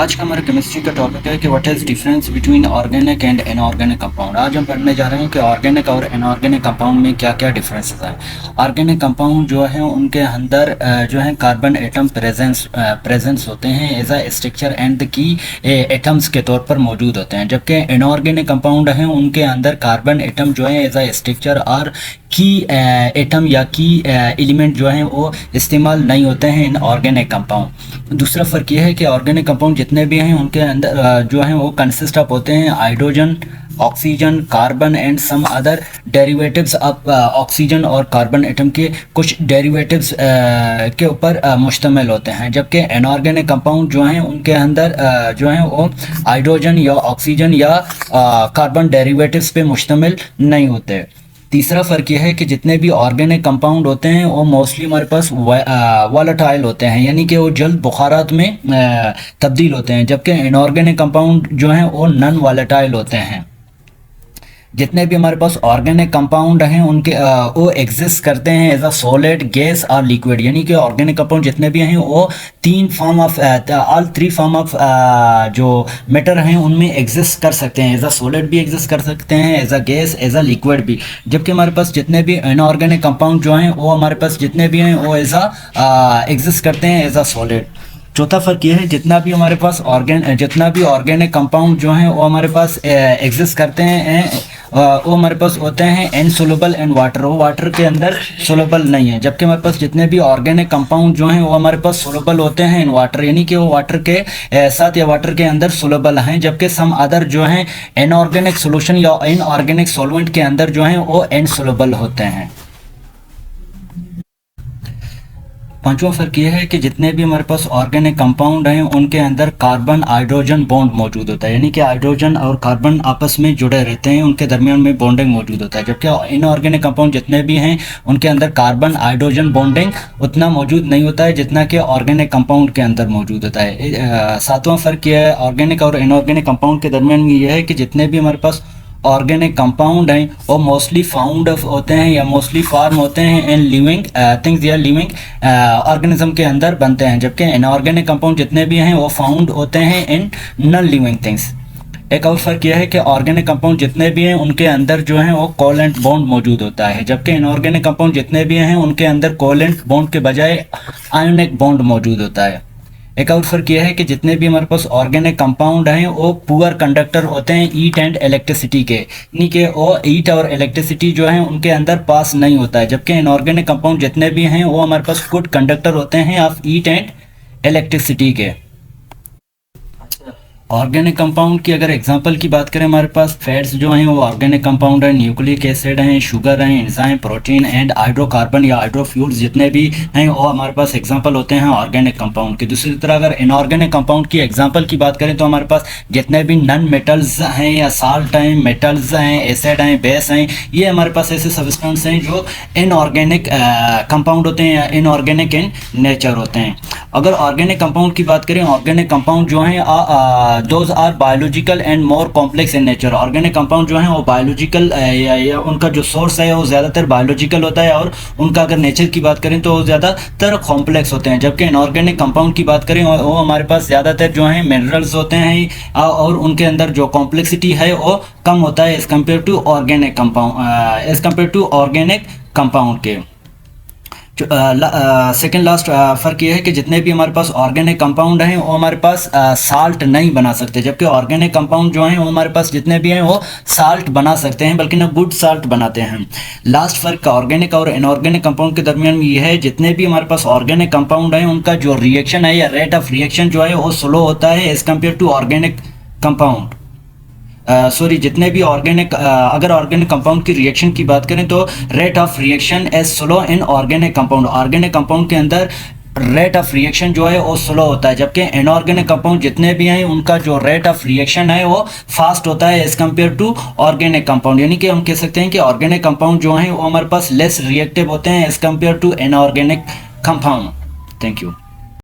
आज का हमारा केमिस्ट्री का टॉपिक है कि what is difference between organic and inorganic compound. आज हम पढ़ने जा रहे हैं कि ऑर्गेनिक और इनऑर्गेनिक कंपाउंड में क्या क्या डिफरेंसेस हैं। ऑर्गेनिक कंपाउंड जो है उनके अंदर जो है कार्बन एटम प्रेजेंस होते हैं एज अ स्ट्रक्चर एंड की एटम्स के तौर पर मौजूद होते हैं, जबकि इनऑर्गेनिक कंपाउंड हैं उनके अंदर कार्बन एटम जो है एज अ स्ट्रक्चर और की एटम या की एलिमेंट जो है वो इस्तेमाल नहीं होते हैं इन ऑर्गेनिक कंपाउंड। दूसरा फ़र्क यह है कि ऑर्गेनिक कंपाउंड जितने भी हैं उनके अंदर जो है वो कंसिस्ट ऑफ होते हैं hydrogen, oxygen, carbon and some other derivatives of oxygen और कार्बन एटम के कुछ डेरिवेटिव्स के ऊपर मुश्तमिल होते हैं, जबकि इनऑर्गेनिक कंपाउंड जो हैं उनके अंदर जो है वो हाइड्रोजन या ऑक्सीजन या कार्बन डेरिवेटिव्स पे मुश्तमिल नहीं होते। तीसरा फ़र्क यह है कि जितने भी ऑर्गेनिक कंपाउंड होते हैं वो मोस्टली हमारे पास वॉलेटाइल होते हैं, यानी कि वो जल्द बुखारात में तब्दील होते हैं, जबकि इनऑर्गेनिक कंपाउंड जो हैं वो नॉन वॉलेटाइल होते हैं। जितने भी हमारे पास ऑर्गेनिक कंपाउंड हैं उनके वो एग्जिस्ट करते हैं एज अ सॉलिड, गैस और लिक्विड, यानी कि ऑर्गेनिक कंपाउंड जितने भी हैं वो तीन form of all three form of जो मैटर हैं उनमें एग्जिस्ट कर सकते हैं। एज अ सॉलिड भी एग्जिस्ट कर सकते हैं, as a gas, as a liquid भी, जबकि हमारे पास जितने भी इनऑर्गेनिक कंपाउंड जो हैं वो हमारे पास जितने भी हैं वो एज अ एग्जिस्ट करते हैं एज अ सॉलिड। चौथा फ़र्क ये है जितना भी ऑर्गेनिक कंपाउंड जो हैं वो हमारे पास एग्जिस्ट करते हैं वो हमारे पास होते हैं इनसोल्युबल इन वाटर, वो वाटर के अंदर सोलुबल नहीं है, जबकि हमारे पास जितने भी ऑर्गेनिक कंपाउंड जो हैं वो हमारे पास सोलुबल होते हैं इन वाटर, यानी कि वो वाटर के साथ या वाटर के अंदर सोलुबल हैं, जबकि सम अदर जो हैं इनऑर्गेनिक सॉल्यूशन या इनऑर्गेनिक सॉल्वेंट के अंदर जो हैं वो इनसोल्युबल होते हैं। पांचवा फ़र्क यह है कि जितने भी हमारे पास ऑर्गेनिक कंपाउंड हैं उनके अंदर कार्बन हाइड्रोजन बॉन्ड मौजूद होता है, यानी कि हाइड्रोजन और कार्बन आपस में जुड़े रहते हैं, उनके दरमियान में बॉन्डिंग मौजूद होता है, जबकि इनऑर्गेनिक कंपाउंड जितने भी हैं उनके अंदर कार्बन हाइड्रोजन बॉन्डिंग उतना मौजूद नहीं होता है जितना कि ऑर्गेनिक कंपाउंड के अंदर मौजूद होता है। सातवां फ़र्क यह है ऑर्गेनिक और इनऑर्गेनिक कंपाउंड के दरमियान में यह है कि जितने भी हमारे पास ऑर्गेनिक कंपाउंड हैं वो मोस्टली फाउंड होते हैं या मोस्टली फार्म होते हैं इन लिविंग थिंग्स या लिविंग ऑर्गेनिज्म के अंदर बनते हैं, जबकि इनऑर्गेनिक कंपाउंड जितने भी हैं वो फाउंड होते हैं इन नॉन लिविंग थिंग्स। एक और फ़र्क यह है कि ऑर्गेनिक कंपाउंड जितने भी हैं उनके अंदर जो है वो कोवेलेंट बॉन्ड मौजूद होता है, जबकि इनऑर्गेनिक कंपाउंड जितने भी हैं उनके अंदर कोवेलेंट बॉन्ड के बजाय आयोनिक बॉन्ड मौजूद होता है। एक और फ़र्क यह है कि जितने भी हमारे पास ऑर्गेनिक कंपाउंड हैं वो पुअर कंडक्टर होते हैं हीट एंड इलेक्ट्रिसिटी के, यानी कि वो हीट और इलेक्ट्रिसिटी जो है उनके अंदर पास नहीं होता है, जबकि इनऑर्गेनिक कंपाउंड जितने भी हैं वो हमारे पास गुड कंडक्टर होते हैं ऑफ हीट एंड इलेक्ट्रिसिटी के। ऑर्गेनिक कंपाउंड की अगर एग्जांपल की बात करें, हमारे पास फैट्स जो हैं वो ऑर्गेनिक कंपाउंड हैं, न्यूक्लिक एसिड हैं, शुगर हैं, एंजाइम, प्रोटीन एंड हाइड्रोकार्बन या हाइड्रोफ्यूल्स जितने भी हैं वो हमारे पास एग्जांपल होते हैं ऑर्गेनिक कंपाउंड के। दूसरी तरह अगर इनऑर्गेनिक कंपाउंड की एग्जांपल की बात करें तो हमारे पास जितने भी नॉन मेटल्स हैं या साल्ट हैं, मेटल्स हैं, एसिड हैं, बेस हैं, ये हमारे पास ऐसे सब्सटेंस हैं जो इनऑर्गेनिक कंपाउंड होते हैं या इनऑर्गेनिक इन नेचर होते हैं। अगर ऑर्गेनिक कंपाउंड की बात करें, ऑर्गेनिक कंपाउंड जो हैं those are biological and more complex in nature. Organic compound जो है वो बायोलॉजिकल या उनका जो सोर्स है वो ज़्यादातर बायोलॉजिकल होता है, और उनका अगर नेचर की बात करें तो वो ज़्यादातर कॉम्प्लेक्स होते हैं, जबकि इनऑर्गेनिक कंपाउंड की बात करें वो हमारे पास ज़्यादातर जो है मिनरल्स होते हैं और उनके अंदर जो कॉम्प्लेक्सिटी है वो कम होता है as compare to organic compound के। सेकेंड लास्ट फ़र्क ये है कि जितने भी हमारे पास ऑर्गेनिक कंपाउंड हैं वो हमारे पास साल्ट नहीं बना सकते, जबकि ऑर्गेनिक कंपाउंड जो हैं वो हमारे पास जितने भी हैं वो साल्ट बना सकते हैं, बल्कि ना गुड साल्ट बनाते हैं। लास्ट फ़र्क ऑर्गेनिक और इनऑर्गेनिक कंपाउंड के दरमियान में ये है जितने भी हमारे पास ऑर्गेनिक कंपाउंड हैं उनका जो रिएक्शन है या रेट ऑफ रिएक्शन जो है वो स्लो होता है as compare to organic compound. जितने भी अगर ऑर्गेनिक कंपाउंड की रिएक्शन की बात करें तो rate of reaction is slow in organic compound. Organic compound के अंदर रेट ऑफ रिएक्शन जो है वो स्लो होता है, जबकि इनऑर्गेनिक कंपाउंड जितने भी हैं उनका जो रेट ऑफ रिएक्शन है वो फास्ट होता है as compare to organic compound, यानी कि हम कह सकते हैं कि ऑर्गेनिक कंपाउंड जो हैं वो हमारे पास लेस रिएक्टिव होते हैं as compare to inorganic compound. Thank you.